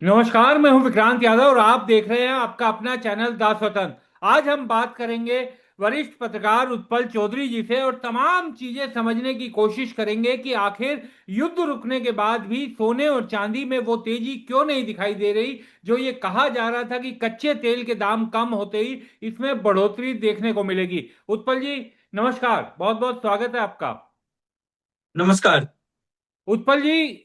नमस्कार, मैं हूं विक्रांत यादव और आप देख रहे हैं आपका अपना चैनल दास वतन। आज हम बात करेंगे वरिष्ठ पत्रकार उत्पल चौधरी जी से और तमाम चीजें समझने की कोशिश करेंगे कि आखिर युद्ध रुकने के बाद भी सोने और चांदी में वो तेजी क्यों नहीं दिखाई दे रही जो ये कहा जा रहा था कि कच्चे तेल के दाम कम होते ही इसमें बढ़ोतरी देखने को मिलेगी। उत्पल जी, नमस्कार, बहुत बहुत स्वागत है आपका। नमस्कार। उत्पल जी,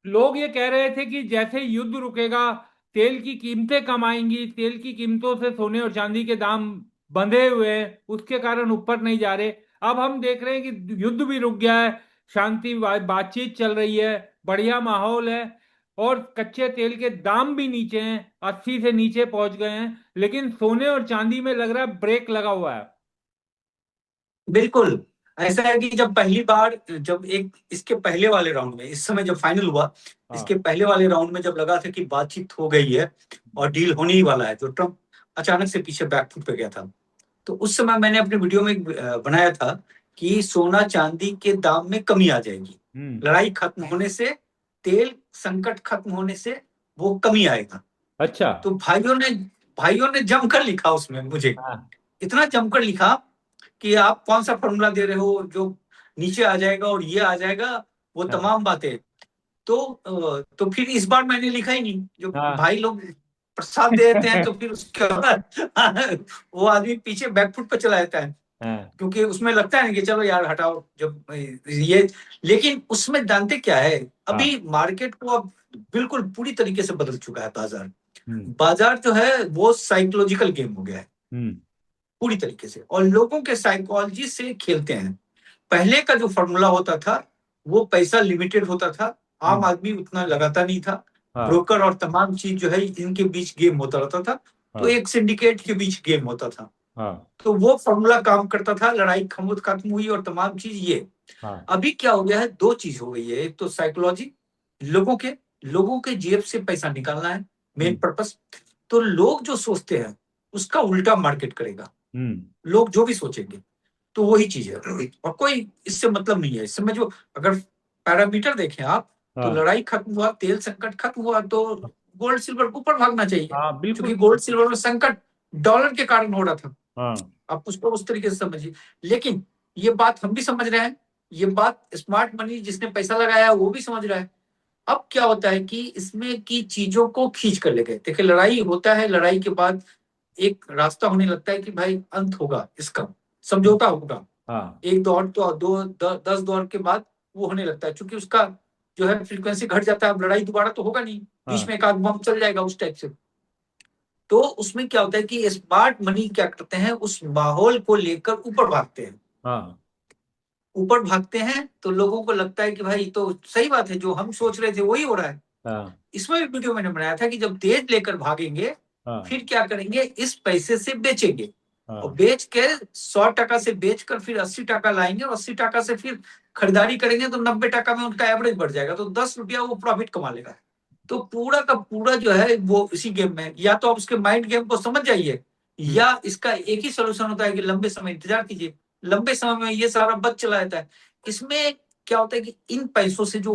लोग ये कह रहे थे कि जैसे युद्ध रुकेगा तेल की कीमतें कम आएंगी, तेल की कीमतों से सोने और चांदी के दाम बंधे हुए हैं, उसके कारण ऊपर नहीं जा रहे। अब हम देख रहे हैं कि युद्ध भी रुक गया है, शांति बातचीत चल रही है, बढ़िया माहौल है और कच्चे तेल के दाम भी नीचे हैं, 80 से नीचे पहुंच गए हैं, लेकिन सोने और चांदी में लग रहा है ब्रेक लगा हुआ है। बिल्कुल ऐसा है कि जब पहली बार जब एक इसके पहले वाले राउंड में इस समय जब फाइनल हुआ, इसके हाँ। पहले वाले राउंड में जब लगा था कि बातचीत हो गई है और डील होने ही वाला है, तो ट्रम्प अचानक से पीछे बैकफुट पे गया था। तो उस समय मैंने अपने वीडियो में बनाया था कि सोना चांदी के दाम में कमी आ जाएगी। हम्म। लड़ाई खत्म होने से, तेल संकट खत्म होने से वो कमी आएगा। अच्छा। तो भाइयों ने जमकर लिखा उसमें, मुझे हाँ। इतना जमकर लिखा कि आप कौन सा फॉर्मूला दे रहे हो जो नीचे आ जाएगा और ये आ जाएगा, वो हाँ। तमाम बातें। तो फिर इस बार मैंने लिखा ही नहीं। जो हाँ। भाई लोग प्रसाद दे देते हैं तो फिर उसके बाद वो आदमी पीछे बैकफुट पे चला जाता है, हाँ। क्योंकि उसमें लगता है कि चलो यार हटाओ जब ये। लेकिन उसमें जानते क्या है, हाँ। अभी मार्केट को अब बिल्कुल पूरी तरीके से बदल चुका है। बाजार हम्म। बाजार जो है वो साइकोलॉजिकल गेम हो गया है हम्म। पूरी तरीके से, और लोगों के साइकोलॉजी से खेलते हैं। पहले का जो फॉर्मूला होता था वो पैसा लिमिटेड होता था, आम हम्म। आदमी उतना लगाता नहीं था। हाँ। ब्रोकर और तमाम चीज जो है इनके बीच गेम होता रहता था। तो हाँ। एक सिंडिकेट के बीच गेम होता था। हाँ। तो वो फॉर्मूला काम करता था, लड़ाई खत्म हुई और तमाम चीज ये। हाँ। अभी क्या हो गया है, दो चीज हो गई है। एक तो साइकोलॉजी, लोगों के लोगों के जेब से पैसा निकालना है मेन हम्म। पर्पस। तो लोग जो सोचते हैं उसका उल्टा मार्केट करेगा। हम्म। लोग जो भी सोचेंगे तो वही चीज है, और कोई इससे मतलब नहीं है। इस समय जो अगर पैरामीटर देखें आप, तो हाँ। लड़ाई खत्म हुआ, तेल संकट खत्म हुआ, तो गोल्ड सिल्वर को ऊपर भागना चाहिए। हाँ, क्योंकि बिल्कुल। गोल्ड सिल्वर में संकट डॉलर के कारण हो रहा था। हाँ। आप उसको उस तरीके से समझिए। लेकिन ये बात हम भी समझ रहे हैं, ये बात स्मार्ट मनी जिसने पैसा लगाया है वो भी समझ रहा है। अब क्या होता है कि इसमें की चीजों को खींच कर ले गए। देखिए, लड़ाई होता है, लड़ाई के बाद एक रास्ता होने लगता है कि भाई अंत होगा इसका, समझौता होगा। हाँ। एक दौर तो 10 दौर के बाद वो होने लगता है, क्योंकि उसका जो है फ्रीक्वेंसी घट जाता है। अब लड़ाई दोबारा तो होगा नहीं, बीच हाँ। में एक आध बम चल जाएगा उस टाइप से। तो उसमें क्या होता है कि स्मार्ट मनी क्या करते हैं, उस माहौल को लेकर ऊपर भागते हैं। हाँ। ऊपर भागते हैं तो लोगों को लगता है कि भाई तो सही बात है, जो हम सोच रहे थे वही हो रहा है। हाँ। इसमें भी वीडियो मैंने बनाया था कि जब तेज लेकर भागेंगे, हाँ। फिर क्या करेंगे, इस पैसे से बेचेंगे। और हाँ। बेच के 100 टका से बेचकर फिर 80 टका लाएंगे, और 80 टका से फिर खरीदारी करेंगे तो 90 टका में उनका एवरेज बढ़ जाएगा, तो 10 रुपया वो प्रॉफिट कमा लेगा। तो पूरा का पूरा जो है वो इसी गेम में है। या तो आप उसके माइंड गेम को समझ जाइए, हम्म। या इसका एक ही सोल्यूशन होता है कि लंबे समय इंतजार कीजिए। लंबे समय में ये सारा बच चला जाता है। इसमें क्या होता है कि इन पैसों से जो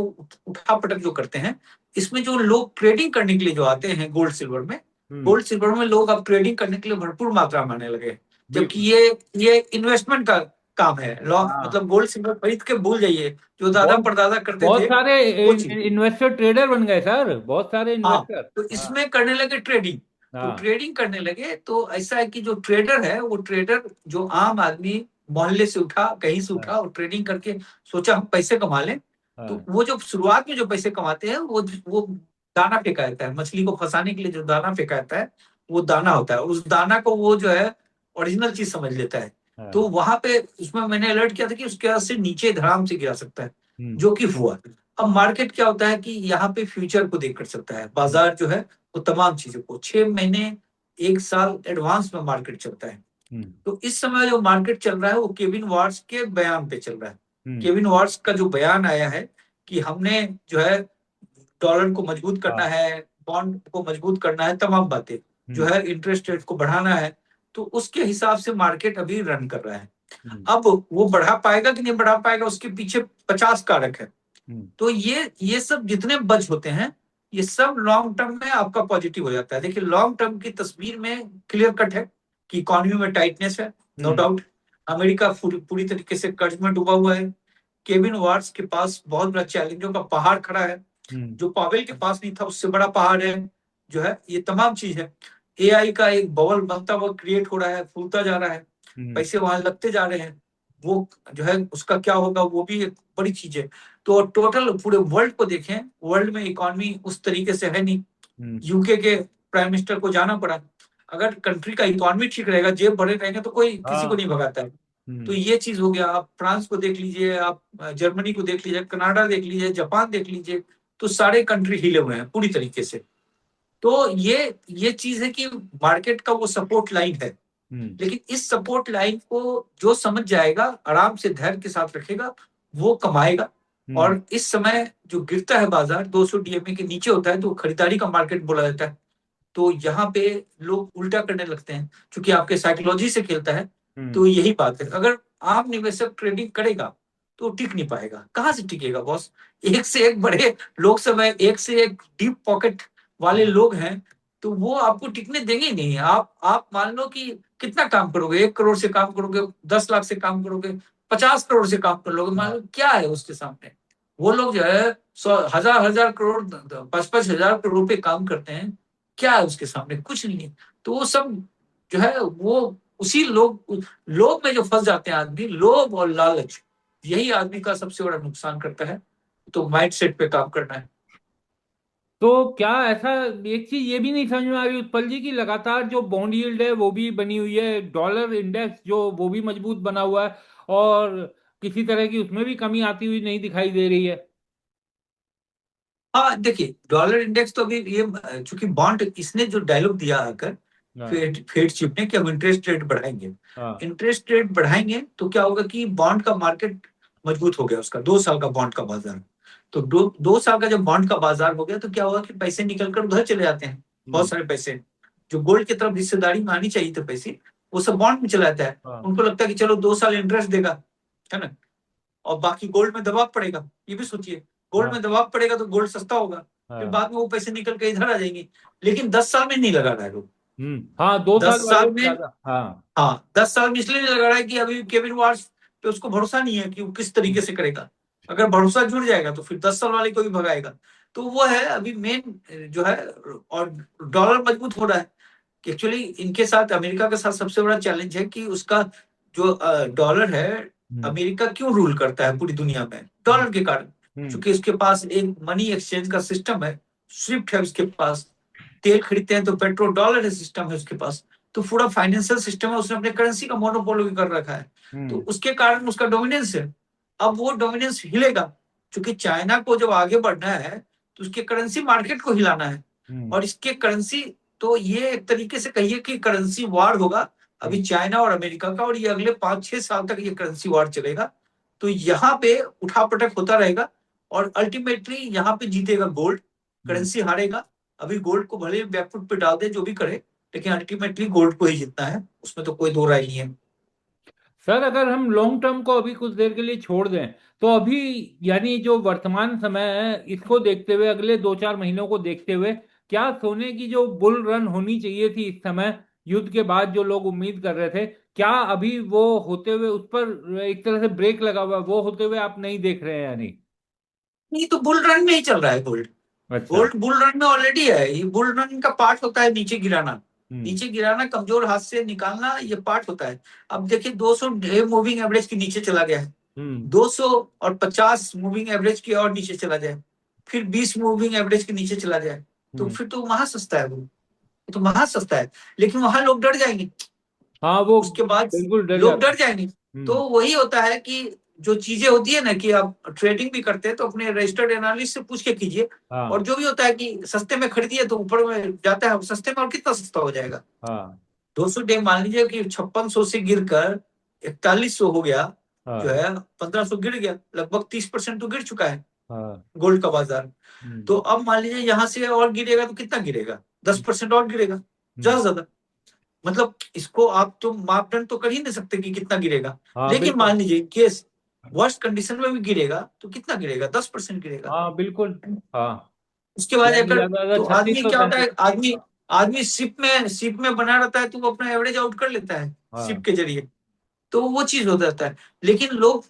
उठा पटक जो करते हैं, इसमें जो लोग ट्रेडिंग करने के लिए जो आते हैं गोल्ड सिल्वर में, हम्म। गोल्ड सिल्वर में लोग अब ट्रेडिंग करने के लिए भरपूर मात्रा में आने लगे। जबकि बिल्कुल। ये इन्वेस्टमेंट का काम है। लॉ हाँ। मतलब गोल्ड सिल्वर खरीद के भूल जाइए, जो दादा बहुत परदादा करते बहुत थे सारे वो चीज। इन्वेस्टर ट्रेडर बन गए सर, बहुत सारे हाँ, इन्वेस्टर। तो हाँ। इसमें करने लगे ट्रेडिंग। तो हाँ। ट्रेडिंग करने लगे तो ऐसा है कि जो ट्रेडर है, वो ट्रेडर जो आम आदमी मोहल्ले से उठा, कहीं से हाँ। उठा और ट्रेडिंग करके सोचा हम पैसे कमा लें। तो हाँ। वो जो शुरुआत में जो पैसे कमाते हैं, वो दाना फेंका जाता है। मछली को फंसाने के लिए जो दाना फेंका जाता है, वो दाना होता है। उस दाना को वो जो है ओरिजिनल चीज समझ लेता है। तो हाँ। वहां पे उसमें मैंने अलर्ट किया था कि उसके से नीचे धड़ाम से गिरा सकता है, हम्म। जो कि हुआ। अब मार्केट क्या होता है कि यहाँ पे फ्यूचर को देख कर चलता है। हम्म। बाजार जो है वो तमाम चीजों को 6 महीने, एक साल एडवांस में मार्केट चलता है। हम्म। तो इस समय जो मार्केट चल रहा है वो केविन वार्स के बयान पे चल रहा है। हम्म। केविन वार्स का जो बयान आया है कि हमने जो है डॉलर को मजबूत करना हाँ। है, बॉन्ड को मजबूत करना है, तमाम बातें जो हम्म। है, इंटरेस्ट रेट को बढ़ाना है। तो उसके हिसाब से मार्केट अभी रन कर रहा है। हम्म। अब वो बढ़ा पाएगा कि नहीं बढ़ा पाएगा, उसके पीछे 50 कारक है। हम्म। तो ये सब जितने बज होते हैं, ये सब लॉन्ग टर्म में आपका पॉजिटिव हो जाता है। देखिए लॉन्ग टर्म की तस्वीर में क्लियर कट है कि इकोनॉमी में टाइटनेस है, नो हम्म। डाउट। अमेरिका पूरी तरीके से कर्ज में डूबा हुआ है। केविन वार्स के पास बहुत बड़ा चैलेंजों का पहाड़ खड़ा है, हम्म। जो पावेल के पास नहीं था उससे बड़ा पहाड़ है जो है। ये तमाम चीज है। एआई का एक बबल बनता हुआ क्रिएट हो रहा है, फूलता जा रहा है, हम्म। पैसे वहां लगते जा रहे हैं। वो जो है उसका क्या होगा वो भी एक बड़ी चीज है। तो टोटल पूरे वर्ल्ड को देखें, वर्ल्ड में इकोनॉमी उस तरीके से है नहीं। हम्म। यूके के प्राइम मिनिस्टर को जाना पड़ा। अगर कंट्री का इकोनॉमी ठीक रहेगा, जेब भरे रहेंगे, तो कोई किसी को हाँ। नहीं भगाता है। तो हम्म। ये चीज हो गया। आप फ्रांस को देख लीजिए, आप जर्मनी को देख लीजिए, कनाडा देख लीजिए, जापान देख लीजिए, तो सारे कंट्री हिले हुए हैं पूरी तरीके से। तो ये चीज है कि मार्केट का वो सपोर्ट लाइन है। हम्म। लेकिन इस सपोर्ट लाइन को जो समझ जाएगा, आराम से धैर्य के साथ रखेगा, वो कमाएगा। हम्म। और इस समय जो गिरता है बाजार 200 डीएमए के नीचे होता है, तो खरीदारी का मार्केट बोला जाता है। तो यहाँ पे लोग उल्टा करने लगते हैं, क्योंकि आपके साइकोलॉजी से खेलता है। हम्म। तो यही बात है, अगर आम निवेशक ट्रेडिंग करेगा तो टिक नहीं पाएगा। कहाँ से टिकेगा बॉस? एक से एक बड़े लोग सब है, एक से एक डीप पॉकेट वाले लोग हैं, तो वो आपको टिकने देंगे ही नहीं। आप मान लो कि कितना काम करोगे, 1 करोड़ से काम करोगे, 10 लाख से काम करोगे, 50 करोड़ से काम कर लोगे, मान हाँ। लो क्या है उसके सामने? वो लोग जो है 100 हजार 1000 करोड़ 5 5 हजार करोड़ रुपए काम करते हैं, क्या है उसके सामने? कुछ नहीं है। तो वो सब जो है वो उसी लोभ में जो फंस जाते हैं आदमी, लोभ और लालच, यही आदमी का सबसे बड़ा नुकसान करता है। तो माइंड सेट पे काम करना है। तो क्या ऐसा, एक चीज ये भी नहीं समझ में आ रही उत्पल जी की, लगातार जो बॉन्ड यील्ड है वो भी बनी हुई है, डॉलर इंडेक्स जो वो भी मजबूत बना हुआ है, और किसी तरह की उसमें भी कमी आती हुई नहीं दिखाई दे रही है। हाँ देखिए, डॉलर इंडेक्स तो अभी ये चूंकि बॉन्ड, इसने जो डायलॉग दिया आकर हाँ। फेड चीफ ने कि हम इंटरेस्ट रेट बढ़ाएंगे। हाँ। इंटरेस्ट रेट बढ़ाएंगे तो क्या होगा कि बॉन्ड का मार्केट मजबूत हो गया, उसका 2 साल का बॉन्ड का बाजार। तो 2 साल का जब बॉन्ड का बाजार हो गया, तो क्या होगा कि पैसे निकल कर उधर चले जाते हैं। बहुत हम्म। सारे पैसे जो गोल्ड की तरफ हिस्सेदारी में आनी चाहिए थे पैसे, वो सब बॉन्ड में चला जाता है। हाँ। उनको लगता है कि चलो 2 साल इंटरेस्ट देगा, है ना, और बाकी गोल्ड में दबाव पड़ेगा। ये भी सोचिए, गोल्ड हाँ। में दबाव पड़ेगा तो गोल्ड सस्ता होगा, फिर हाँ। बाद में वो पैसे निकल के इधर आ जाएंगे। लेकिन 10 साल में नहीं लगा रहा है लोग। हम्म। हाँ, 2 साल दस वाले साल में में ज्यादा। हाँ। हाँ, 10 साल में इसलिए नहीं लगा रहा है कि अभी केविन वार्स पे उसको भरोसा नहीं है कि वो किस तरीके से करेगा। अगर भरोसा जुड़ जाएगा तो फिर 10 साल वाले को भी भगाएगा। तो वो है अभी मेन जो है। और डॉलर मजबूत हो रहा है कि एक्चुअली इनके साथ, अमेरिका के साथ सबसे बड़ा चैलेंज है कि उसका जो डॉलर है, हम्म। अमेरिका क्यों रूल करता है पूरी दुनिया में? हम्म। डॉलर के कारण। हम्म। क्योंकि उसके पास एक मनी एक्सचेंज का सिस्टम है, स्विफ्ट है उसके पास। तेल खरीदते हैं तो पेट्रोल डॉलर है, सिस्टम है उसके पास। तो पूरा फाइनेंशियल सिस्टम है, उसने अपने करेंसी का मोनोपोली कर रखा है। तो हम्म। उसके कारण उसका डोमिनेंस है। अब वो डोमिनेंस हिलेगा, क्योंकि चाइना को जब आगे बढ़ना है तो उसके करेंसी मार्केट को हिलाना है। हम्म। और इसके करेंसी, तो ये एक तरीके से कहिए कि करेंसी वार होगा अभी हम्म। चाइना और अमेरिका का, और ये अगले 5 6 साल तक ये करेंसी वार चलेगा। तो यहाँ पे उठापटक होता रहेगा, और अल्टीमेटली यहाँ पे जीतेगा गोल्ड, हम्म। करेंसी हारेगा। अभी गोल्ड को भले बैकफुट पे डाल दे, जो भी करे, लेकिन अल्टीमेटली गोल्ड को ही जीतना है, उसमें तो कोई दो राय नहीं है। सर, अगर हम लॉन्ग टर्म को अभी कुछ देर के लिए छोड़ दें, तो अभी यानी जो वर्तमान समय है इसको देखते हुए, अगले 2 4 महीनों को देखते हुए, क्या सोने की जो बुल रन होनी चाहिए थी इस समय, युद्ध के बाद जो लोग उम्मीद कर रहे थे, क्या अभी वो होते हुए, उस पर एक तरह से ब्रेक लगा हुआ है, वो होते हुए आप नहीं देख रहे हैं यानी? नहीं तो बुल रन में ही चल रहा है गोल्ड। अच्छा। गोल्ड बुल रन में ऑलरेडी है। ये बुल रन का पार्ट होता है नीचे गिराना। हम्म। नीचे गिराना, कमजोर हाथ से निकालना, ये पार्ट होता है। अब देखिए 200 मूविंग एवरेज के नीचे चला गया है। हम्म। 250 मूविंग एवरेज की और नीचे चला जाए, फिर 20 मूविंग एवरेज के नीचे चला जाए, तो हम्म। फिर तो महा सस्ता है वो। तो महा सस्ता है। लेकिन वहां लोग डर जाएंगे। हाँ, वो उसके बाद बिल्कुल डर लोग जाते डर हैं। जाएंगे। तो हम्म। वही होता है कि जो चीजें होती है ना, कि आप ट्रेडिंग भी करते हैं तो अपने रजिस्टर्ड एनालिस्ट से पूछ के कीजिए। और हाँ। जो भी होता है कि सस्ते में खरीदिए तो ऊपर में जाता है। अब सस्ते में और कितना सस्ता हो जाएगा? हाँ। 200 डे मान लीजिए कि 5600 से गिरकर 4100 हो गया, जो हाँ। है 1500 गिर गया, लगभग 30% तो गिर चुका है हाँ। गोल्ड का बाजार। हम्म। तो अब मान लीजिए यहां से और गिरेगा तो कितना गिरेगा? 10% और गिरेगा, हम्म। ज्यादा से ज्यादा। मतलब इसको आप तो मापदंड तो कर ही नहीं सकते कि कितना गिरेगा। हाँ, लेकिन बिल्कुल। मान लीजिए केस वर्स्ट कंडीशन में भी गिरेगा तो कितना गिरेगा? 10% गिरेगा। हाँ, बिल्कुल। हाँ। उसके बाद यानी जाकर ज्यादा तो छत्तीस आदमी सौ क्या होता सैंतीस है, आदमी आदमी शिप में बना रहता है, तो वो अपना एवरेज आउट कर लेता है शिप हाँ। के जरिए। तो वो चीज हो जाता है। लेकिन लोग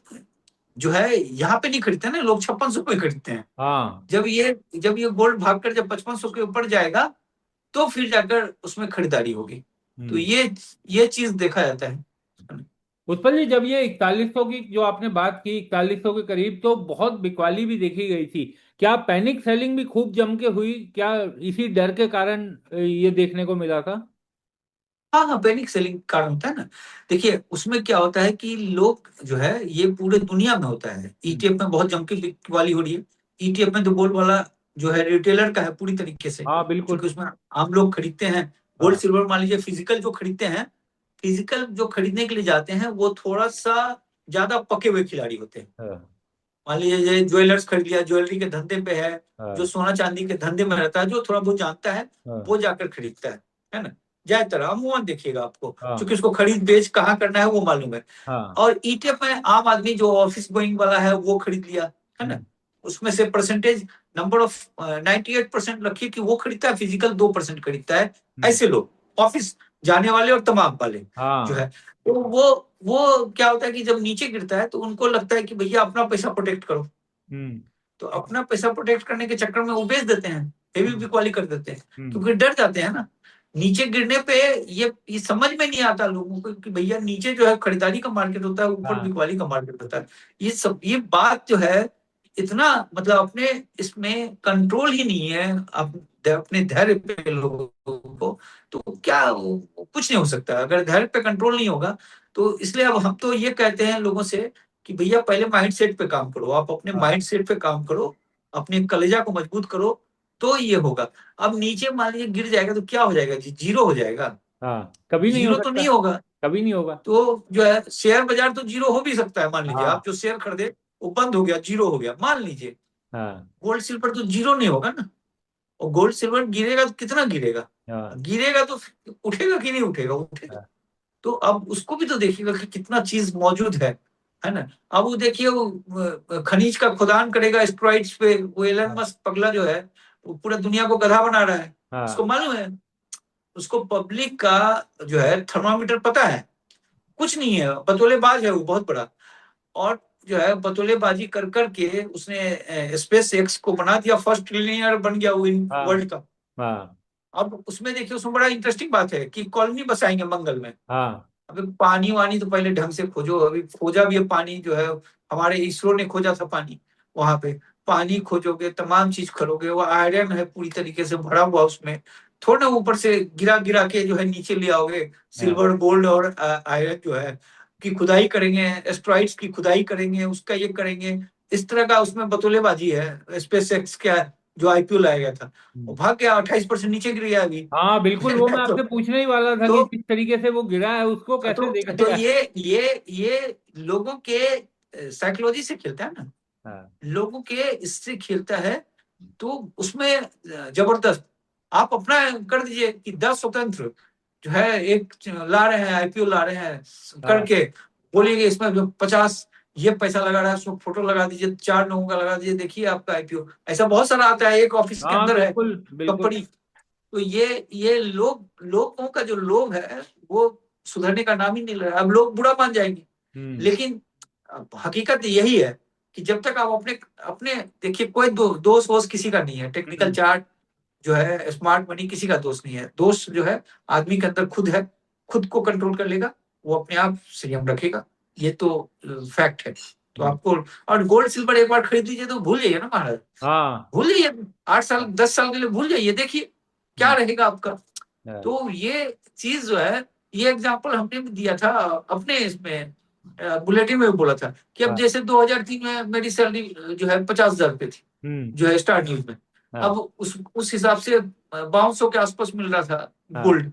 जो है यहाँ पे नहीं खरीदते ना, लोग 5600 पे खरीदते हैं। हाँ। जब ये गोल्ड भागकर जब 5500 के ऊपर जाएगा, तो फिर जाकर उसमें खरीदारी होगी। तो हम्म। ये चीज देखा जाता है। उत्पल जी, जब ये 4100 की जो आपने बात की, 4100 के करीब, तो बहुत बिकवाली भी देखी गई थी। क्या पैनिक सेलिंग भी खूब जम के हुई? क्या इसी डर के कारण ये देखने को मिला था? हाँ हाँ, पैनिक सेलिंग कारण होता है ना। देखिए उसमें क्या होता है कि लोग जो है, ये पूरे दुनिया में होता है। हम्म। ईटीएफ में बहुत जम के बिकवाली हो रही है। ईटीएफ में तो गोल्ड वाला जो है रिटेलर का है पूरी तरीके से, हाँ बिल्कुल। क्योंकि उसमें आम लोग खरीदते हैं। गोल्ड हाँ। सिल्वर मान लीजिए, फिजिकल जो खरीदते हैं, फिजिकल जो खरीदने के लिए जाते हैं, वो थोड़ा सा ज्यादा पके हुए खिलाड़ी होते हैं। हाँ। मान लीजिए ये ज्वेलर्स खरीद लिया, ज्वेलरी के धंधे पे है, जो हाँ। सोना चांदी के धंधे में रहता है, जो थोड़ा बहुत जानता है, हाँ। वो जाकर खरीदता है ना। ज्यादातर अमूमन देखिएगा आपको, हाँ। क्योंकि उसको खरीद बेच कहाँ करना है वो मालूम है। हाँ। और ईटीएफ में आम आदमी जो ऑफिस गोइंग वाला है वो खरीद लिया, है ना। हम्म। उसमें से परसेंटेज नंबर ऑफ 98% रखिए कि वो खरीदता है, फिजिकल 2% खरीदता है। हम्म। ऐसे लोग ऑफिस जाने वाले और तमाम वाले जो हाँ। है, तो वो क्या होता है कि जब नीचे गिरता है तो उनको लगता है कि भैया अपना पैसा प्रोटेक्ट करो। हम्म। तो अपना पैसा प्रोटेक्ट करने के चक्कर में वो बेच देते हैं, हेवी हम्म। बिकवाली कर देते हैं, हम्म। क्योंकि डर जाते हैं ना। नीचे गिरने पे ये समझ में नहीं आता लोगों को कि भैया नीचे जो है खरीदारी का मार्केट होता है, ऊपर हाँ। बिकवाली का मार्केट होता है। ये बात जो है इतना, मतलब अपने इसमें कंट्रोल ही नहीं है, अपने धैर्य पे लोगों को। तो क्या कुछ नहीं हो सकता अगर धैर्य पे कंट्रोल नहीं होगा। तो इसलिए अब हम तो ये कहते हैं लोगों से कि भैया पहले माइंड सेट पे काम करो, आप अपने हाँ। माइंड सेट पे काम करो, अपने कलेजा को मजबूत करो, तो ये होगा। अब नीचे मान लीजिए गिर जाएगा तो क्या हो जाएगा जी, जीरो हो जाएगा? हाँ, कभी नहीं हो जीरो तो सकता। नहीं होगा। कभी नहीं होगा। तो जो है शेयर बाजार तो जीरो हो भी सकता है, मान लीजिए हाँ। आप जो शेयर खरीदे वो बंद हो गया, जीरो हो गया मान लीजिए। हाँ। गोल्ड सिल्वर तो जीरो नहीं होगा ना। और गोल्ड सिल्वर गिरेगा तो कितना गिरेगा? हाँ। गिरेगा तो उठेगा कि नहीं उठेगा? उठेगा। हाँ। तो अब उसको भी तो देखिएगा कि कितना चीज मौजूद है ना। अब वो देखिए वो खनिज का खुदान करेगा एस्ट्रॉइड्स पे, वो एलन हाँ। मस्क पगला जो है, वो पूरा दुनिया को गधा बना रहा है। उसको हाँ। मालूम है, उसको पब्लिक का जो है थर्मामीटर पता है। कुछ नहीं है, बतौलेबाज है वो बहुत बड़ा। और जो है बतौलेबाजी कर करके उसने स्पेस एक्स को बना दिया, फर्स्ट ट्रिलियनर बन गया वो हाँ। वर्ल्ड का। हाँ। अब उसमें देखिए, उसमें बड़ा इंटरेस्टिंग बात है कि कॉलोनी बसाएंगे मंगल में। हाँ। अबे पानी वानी तो पहले ढंग से खोजो, अभी खोजा भी है पानी जो है, हमारे इसरो ने खोजा था पानी। वहां पे पानी खोजोगे, तमाम चीज करोगे, वो आयरन है पूरी तरीके से भरा हुआ उसमें। थोड़ा ना ऊपर से गिरा गिरा के जो है नीचे ले आओगे। हाँ। सिल्वर गोल्ड और आयरन जो है की खुदाई करेंगे, एस्ट्रॉइड्स की खुदाई करेंगे, उसका ये करेंगे। इस तरह का उसमें बतौलेबाजी है। स्पेस एक्स का जो आईपीओ लाया गया था, वो हम्म। भाग गया, 28% नीचे गिर गया अभी। हाँ बिल्कुल, वो मैं आपसे पूछने ही वाला था कि तो जिस तरीके से वो गिरा है उसको कैसे देखा तो जाए। ये लोगों के साइकोलॉजी से खेलता है ना, हाँ। लोगों के इससे खेलता है। तो उसमें जबरदस्त आप अपना कर दीजिए कि 10 स्वतंत्र जो है एक ला रहे हैं, आईपीओ ला रहे हैं हाँ। करके, बोलिए इसमें जो 50 ये पैसा लगा रहा है, उसमें फोटो लगा दीजिए, 4 लोगों का लगा दीजिए, देखिए आपका आईपीओ। ऐसा बहुत सारा आता है, एक ऑफिस के हाँ अंदर है बिल्कुल बिल्कुल। कंपनी। तो ये लोगों का जो लोभ है वो सुधरने का नाम ही नहीं ले रहा। अब लोग बुरा मान जाएंगे, हम्म। लेकिन हकीकत यही है कि जब तक आप अपने अपने देखिए, कोई दोष वोष किसी का नहीं है। टेक्निकल हम्म। चार्ट जो है, स्मार्ट मनी, किसी का दोष नहीं है। दोष जो है आदमी के अंदर खुद है। खुद को कंट्रोल कर लेगा, वो अपने आप संयम रखेगा। ये तो फैक्ट है। तो हम्म। आपको, और गोल्ड सिल्वर एक बार खरीद लीजिए तो भूल जाइए ना महाराज। हाँ। भूल जाइए, 8 साल 10 साल के लिए भूल जाइए, देखिए क्या हम्म। रहेगा आपका। हाँ। तो ये चीज जो है, ये एग्जांपल हमने भी दिया था अपने इसमें बुलेटिन में भी बोला था कि अब हाँ। जैसे 2003 में मेरी सैलरी जो है 50,000 रुपये थी, हम्म। जो है स्टार न्यूज में। अब हाँ। उस हिसाब से 5200 के आसपास मिल रहा था हाँ। गोल्ड,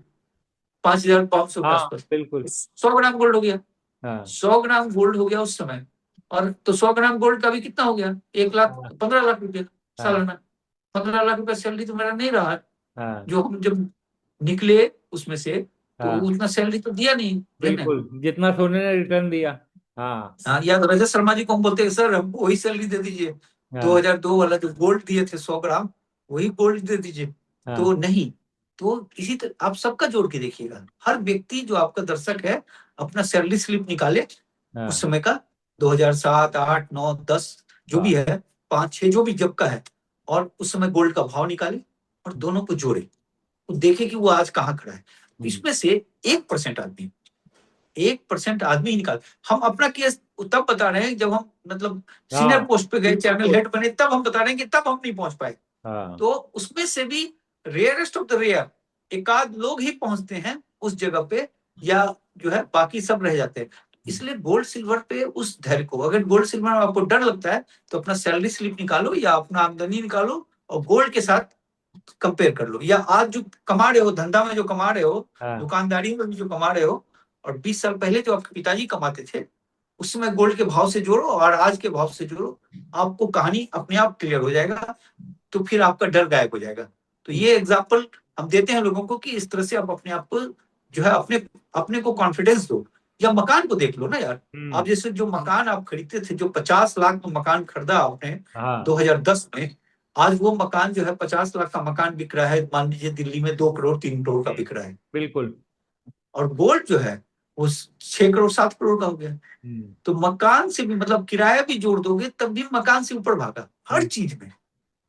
5,500 के हाँ आसपास। बिल्कुल। 100 ग्राम गोल्ड हो गया। हाँ। 100 ग्राम गोल्ड हो गया उस समय। और तो 100 ग्राम गोल्ड का भी कितना हो गया, 1 लाख हाँ। 15 लाख रुपया हाँ। सालाना। 15 लाख रुपया सैलरी तो मेरा नहीं रहा। हाँ। जो हम जब निकले उसमें से, तो हाँ उतना सैलरी तो दिया नहीं देने। बिल्कुल, जितना सोने ने रिटर्न दिया। हाँ। हाँ, या तो रजत शर्मा जी को हम बोलते हैं, सर हमको वही सैलरी दे दीजिए, हाँ। 2002 वाला जो गोल्ड दिए थे 100 ग्राम, वही गोल्ड दे दीजिए। तो हाँ। नहीं, तो इसी तरह आप सबका जोड़ के देखिएगा, हर व्यक्ति जो आपका दर्शक है अपना सैलरी स्लिप निकाले उस हाँ। समय का, 2007 8 9 10 जो भी हाँ। है, 5 6 जो भी जब का है, और उस समय गोल्ड का भाव निकाले और दोनों को जोड़े, तो देखे कि वो आज कहाँ खड़ा है। हम्म। इसमें से 1% आदमी, 1% आदमी ही निकाल। हम अपना केस तब बता रहे हैं जब हम मतलब सीनियर हाँ। पोस्ट पे गए, चैनल हेड बने, तब हम बता रहे हैं कि तब हम नहीं पहुंच पाए। हाँ। तो उसमें से भी रेयरेस्ट ऑफ द रेयर एकाध लोग ही पहुंचते हैं उस जगह पे, या जो है बाकी सब रह जाते हैं। इसलिए गोल्ड सिल्वर पे उस धैर्य को, अगर गोल्ड सिल्वर में आपको डर लगता है तो अपना सैलरी स्लिप निकालो या अपना आमदनी निकालो और गोल्ड के साथ कंपेयर कर लो, या आज जो कमा रहे हो, धंधा में जो कमा रहे हो, हाँ। दुकानदारी में भी जो कमा रहे हो, और 20 साल पहले जो आपके पिताजी कमाते थे, उस समय गोल्ड के भाव से जोड़ो और आज के भाव से जोड़ो, आपको कहानी अपने आप क्लियर हो जाएगा। तो फिर आपका डर गायब हो जाएगा। तो ये एग्जाम्पल हम देते हैं लोगों को कि इस तरह से आप अपने आप को जो है अपने अपने को कॉन्फिडेंस दो। या मकान को देख लो ना यार, हम्म। आप जैसे जो मकान आप खरीदते थे, जो 50 लाख में मकान खरीदा आपने हाँ। 2010 में, आज वो मकान जो है 50 लाख का मकान बिक रहा है, मान लीजिए दिल्ली में 2 करोड़ 3 करोड़ का बिक रहा है। बिल्कुल। और गोल्ड जो है वो 6 करोड़ 7 करोड़ का हो गया। हम्म। तो मकान से भी मतलब किराया भी जोड़ दोगे तब भी मकान से ऊपर भागा हर हम्म। चीज में।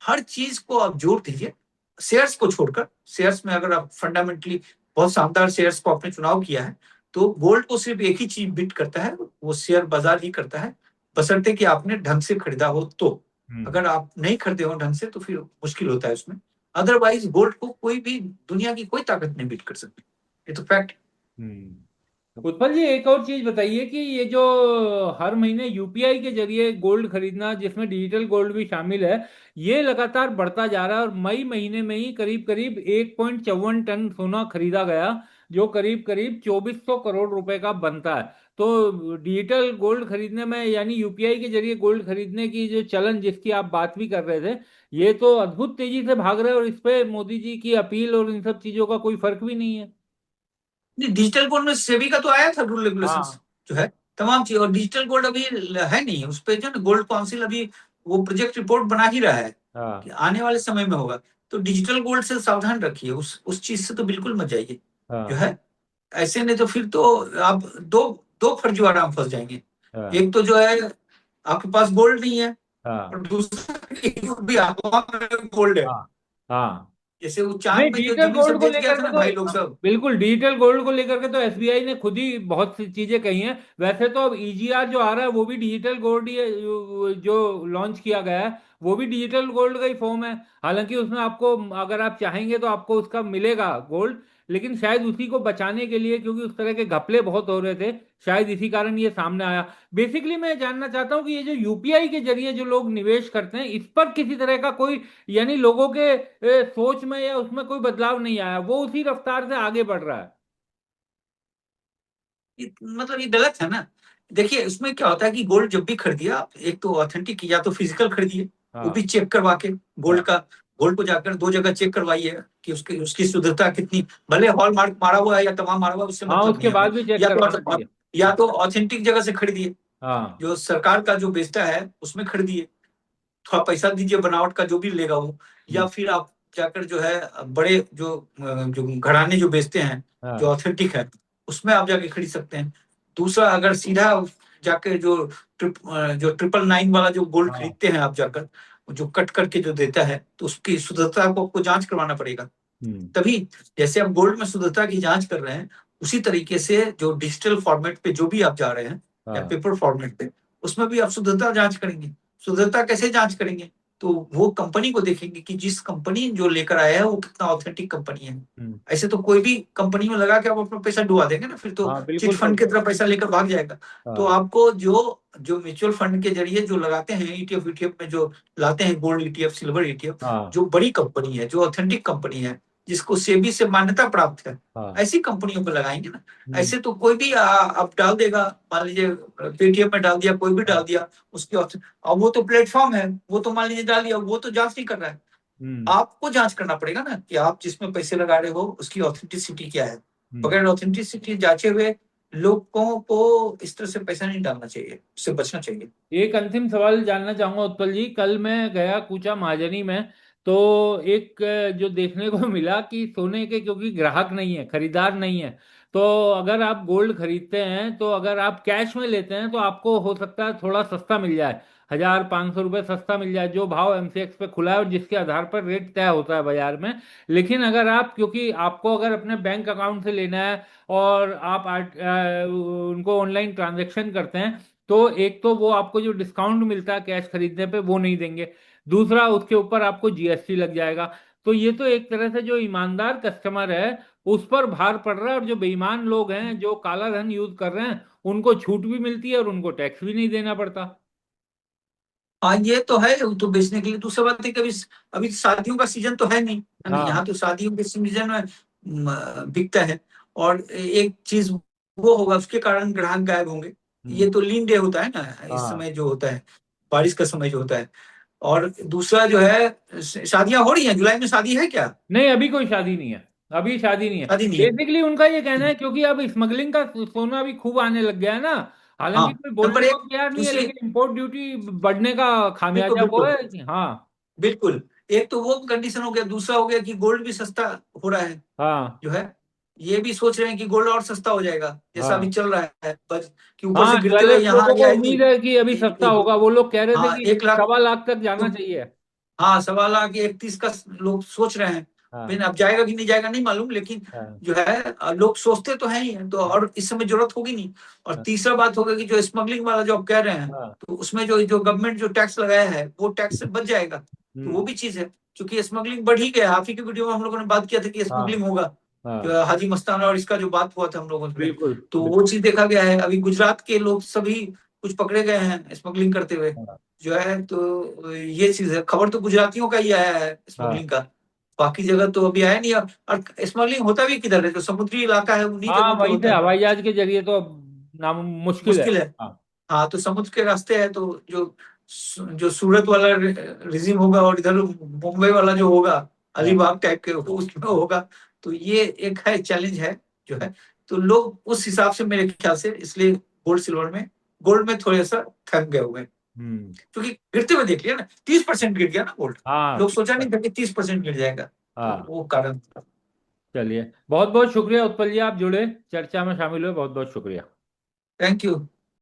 हर चीज को आप जोड़ दीजिए, शेयर्स को छोड़कर। शेयर्स में अगर आप फंडामेंटली बहुत शानदार शेयर्स को आपने चुनाव किया है, तो गोल्ड को सिर्फ एक ही चीज बीट करता है, वो शेयर बाजार ही करता है, बशर्ते कि आपने ढंग से खरीदा हो तो। हम्म। अगर आप नहीं खरीदे हो ढंग से तो फिर मुश्किल होता है उसमें। अदरवाइज गोल्ड को कोई भी दुनिया की कोई ताकत नहीं बीट कर सकती, ये तो फैक्ट। उत्पल जी, एक और चीज बताइए कि ये जो हर महीने यूपीआई के जरिए गोल्ड खरीदना, जिसमें डिजिटल गोल्ड भी शामिल है, ये लगातार बढ़ता जा रहा है और मई महीने में ही करीब करीब 1.54 टन सोना खरीदा गया, जो करीब करीब 2400 करोड़ रुपए का बनता है। तो डिजिटल गोल्ड खरीदने में, यानी यूपीआई के जरिए गोल्ड खरीदने की जो चलन जिसकी आप बात भी कर रहे थे, ये तो अद्भुत तेजी से भाग रहे हैं, और इस पे मोदी जी की अपील और इन सब चीजों का कोई फर्क भी नहीं है। नहीं, डिजिटल गोल्ड में सेबी का तो आया था रूल रेगुलेशन हाँ। जो है, तमाम चीज। और डिजिटल गोल्ड अभी है नहीं, उस पे जो ना गोल्ड काउंसिल अभी वो प्रोजेक्ट रिपोर्ट बना ही रहा है कि हाँ। आने वाले समय में होगा। तो डिजिटल गोल्ड से सावधान रखिए, उस चीज से तो बिल्कुल मत जाइए जो हाँ। है। ऐसे नहीं तो फिर तो आप दो दो फर्जीवाड़ा में फंस जाएंगे। हाँ। एक तो जो है आपके पास गोल्ड नहीं है, हाँ। और दूसरा कि भी अफवाह में गोल्ड है। हाँ। हाँ। जैसे वो नहीं, चांद में जो डिजिटल जमीन गोल्ड सब को बेच गया लेकर था के ना तो भाई लोग सब। बिल्कुल, डिजिटल गोल्ड को लेकर के तो एसबीआई ने खुद ही बहुत सी चीजें कही हैं। वैसे तो अब ईजीआर जो आ रहा है वो भी डिजिटल गोल्ड ही है, जो लॉन्च किया गया है वो भी डिजिटल गोल्ड का ही फॉर्म है। हालांकि उसमें आपको, अगर आप चाहेंगे तो आपको उसका मिलेगा गोल्ड, लेकिन शायद उसी को बचाने के लिए, क्योंकि उस तरह के घपले बहुत हो रहे थे, शायद इसी कारण ये सामने आया। बेसिकली मैं जानना चाहता हूँ कि ये जो यूपीआई के जरिए जो लोग निवेश करते हैं, इस पर किसी तरह का कोई, यानी लोगों के सोच में या उसमें कोई बदलाव नहीं आया, वो उसी रफ्तार से आगे बढ़ रहा है। मतलब ये गलत है ना। देखिए उसमें क्या होता है कि गोल्ड जब भी खरीदिए आप, एक तो ऑथेंटिक या तो फिजिकल खरीदिए, वो भी हाँ। चेक करवा के। गोल्ड हाँ। का, गोल्ड को जाकर 2 जगह चेक करवाइए कि उसकी उसकी शुद्धता कितनी, भले हॉल मार्क मारा हुआ है या तमाम मारा हुआ है, उससे हाँ, मतलब उसके नहीं हमें। बाद भी चेक या करवाना तो चाहिए। या तो ऑथेंटिक जगह से खरीदिए, हाँ। जो सरकार का जो बेचता है उसमें खरीदिए, थोड़ा पैसा दीजिए बनावट का जो भी लेगा वो। या हम्म। फिर आप जाकर जो है बड़े जो घराने जो बेचते हैं, जो हाँ। ऑथेंटिक है, उसमें आप जाके खरीद सकते हैं। दूसरा, अगर सीधा जाके जो 999 वाला जो गोल्ड हाँ। खरीदते हैं आप जाकर, जो कट करके जो देता है, तो उसकी शुद्धता को आपको जांच करवाना पड़ेगा। हम्म। तभी, जैसे आप गोल्ड में शुद्धता की जांच कर रहे हैं, उसी तरीके से जो डिजिटल फॉर्मेट पे जो भी आप जा रहे हैं या हाँ। पेपर फॉर्मेट पे, उसमें भी आप शुद्धता जांच करेंगे। शुद्धता कैसे जांच करेंगे? तो वो कंपनी को देखेंगे कि जिस कंपनी जो लेकर आया है वो कितना ऑथेंटिक कंपनी है। हम्म। ऐसे तो कोई भी कंपनी में लगा के आप अपना पैसा डुबा देंगे ना, फिर तो हाँ, चिट बिल्कुल सही फंड की बात। तरह पैसा लेकर भाग जाएगा। तो हाँ। आपको जो जो म्यूचुअल फंड के जरिए जो लगाते हैं, ईटीएफ ईटीएफ में जो लाते हैं, गोल्ड ईटीएफ, सिल्वर ईटीएफ, हाँ। जो बड़ी कंपनी है, जो ऑथेंटिक कंपनी है, जिसको सेबी से मान्यता प्राप्त है, हाँ। ऐसी कंपनियों पर लगाएंगे ना। हम्म। ऐसे तो कोई भी आप डाल देगा, मान लीजिए पेटीएम में डाल दिया, कोई भी डाल हाँ। दिया उसकी अब वो तो प्लेटफॉर्म है, वो तो मान लीजिए डाल दिया, वो तो जांच नहीं कर रहा है। हम्म। आपको जांच करना पड़ेगा ना कि आप जिसमें पैसे लगा रहे हो उसकी ऑथेंटिसिटी क्या है। हम्म। बगैर ऑथेंटिसिटी जांचे हुए लोगों को इस तरह से पैसा नहीं डालना चाहिए, उससे बचना चाहिए। एक अंतिम सवाल जानना चाहूंगा उत्पल जी। कल मैं गया कूचा महाजनी में, तो एक जो देखने को मिला कि सोने के, क्योंकि ग्राहक नहीं है, खरीदार नहीं है, तो अगर आप गोल्ड खरीदते हैं तो अगर आप कैश में लेते हैं तो आपको हो सकता है थोड़ा सस्ता मिल जाए, 1,500 रुपये सस्ता मिल जाए, जो भाव एमसीएक्स पे खुला है और जिसके आधार पर रेट तय होता है बाजार में। लेकिन अगर आप, क्योंकि आपको अगर अपने बैंक अकाउंट से लेना है और आप उनको ऑनलाइन ट्रांजेक्शन करते हैं, तो एक तो वो आपको जो डिस्काउंट मिलता है कैश खरीदने पे वो नहीं देंगे, दूसरा उसके ऊपर आपको जीएसटी लग जाएगा। तो ये तो एक तरह से जो ईमानदार कस्टमर है उस पर भार पड़ रहा है, और जो बेईमान लोग हैं जो काला धन यूज कर रहे हैं उनको छूट भी मिलती है और उनको टैक्स भी नहीं देना पड़ता। हाँ ये तो है, वो तो बेचने के लिए। दूसरा बात है कि अभी अभी शादियों का सीजन तो है नहीं, है ना, यहाँ हाँ। तो शादियों के सीजन में बिकता है। और एक चीज वो होगा, उसके कारण ग्राहक गायब होंगे। हम्म। ये तो लीन डे होता है ना इस हाँ। समय जो होता है, बारिश का समय जो होता है। और दूसरा जो है, शादियां हो रही हैं, जुलाई में शादी है क्या? नहीं, अभी कोई शादी नहीं है, अभी शादी नहीं है। शादी नहीं है। बेसिकली उनका ये कहना है क्योंकि अब स्मगलिंग का सोना भी खूब आने लग गया है ना, हाँ, हालांकि कोई बोलने नंबर को एक। तैयार नहीं है, दूसरी, लेकिन इंपोर्ट ड्यूटी बढ़ने का बिल्कुल खामियाजा वो बिल्कुल है कि हाँ। बिल्कुल। एक तो वो कंडीशन हो गया, दूसरा हो गया कि गोल्ड भी सस्ता हो रहा है, हाँ। जो है। ये भी सोच रहे हैं कि गोल्ड और सस्ता हो जाएगा, जैसा अभी हाँ। चल रहा है, बस कि ऊपर हाँ, से गिरते हुए ज्वेलर्स यहाँ लोगों को आया है कि उम्मीद है कि अभी सस्ता होगा, वो लोग कह रहे थे हाँ कि 1 लाख। 1.25 लाख तक जाना तो चाहिए। हाँ, 1.25 लाख 31 का लोग सोच रहे हैं। हाँ। लेकिन अब जाएगा कि नहीं जाएगा नहीं मालूम, लेकिन हाँ। जो है लोग सोचते तो हैं ही हैं, तो और इस समय जरूरत होगी नहीं। और हाँ। तीसरा बात होगा कि जो स्मगलिंग वाला जो आप कह रहे हैं, हाँ। तो उसमें जो जो गवर्नमेंट जो टैक्स लगाया है वो टैक्स से बच जाएगा। तो वो हम्म। भी चीज है, क्योंकि स्मगलिंग बढ़ ही गया। आप ही की वीडियो में हम लोगों ने बात किया था कि हाँ। स्मगलिंग होगा, जो हाँ। है हाजी मस्ताना और इसका जो बात हुआ था हम लोगों में। बिल्कुल। तो वो बिल्कुल। चीज देखा गया है। अभी गुजरात के लोग सभी कुछ पकड़े गए हैं स्मगलिंग करते हुए, हाँ। जो है। तो ये चीज है, खबर तो गुजरातियों का ही आया है हाँ। स्मगलिंग का। बाकी जगह तो अभी आया नहीं। और स्मगलिंग होता भी किधर है, जो समुद्री इलाका है उन्हीं हाँ, जगहों पे वहीं से होता है। हवाई जहाज के जरिए तो नाम मुश्किल है। मुश्किल है। हाँ। हाँ, तो समुद्र के रास्ते है, तो जो जो सूरत वाला रिजिम होगा और इधर मुंबई वाला जो होगा, हाँ। अलीबाग टाइप के उसमें होगा। तो ये एक है चैलेंज है, जो है। तो लोग उस हिसाब से मेरे ख्याल से इसलिए गोल्ड सिल्वर में, गोल्ड में थोड़ा सा थक गए हुए हैं। हम्म। क्योंकि गिरते हुए देख लिया ना, 30% गिर गया ना गोल्ड। हाँ, लोग ठीक सोचा है। नहीं था कि 30% गिर जाएगा। तो हाँ। वो कारण था। चलिए, बहुत बहुत शुक्रिया उत्पल जी, आप जुड़े, चर्चा में शामिल हुए, बहुत बहुत शुक्रिया। Thank you.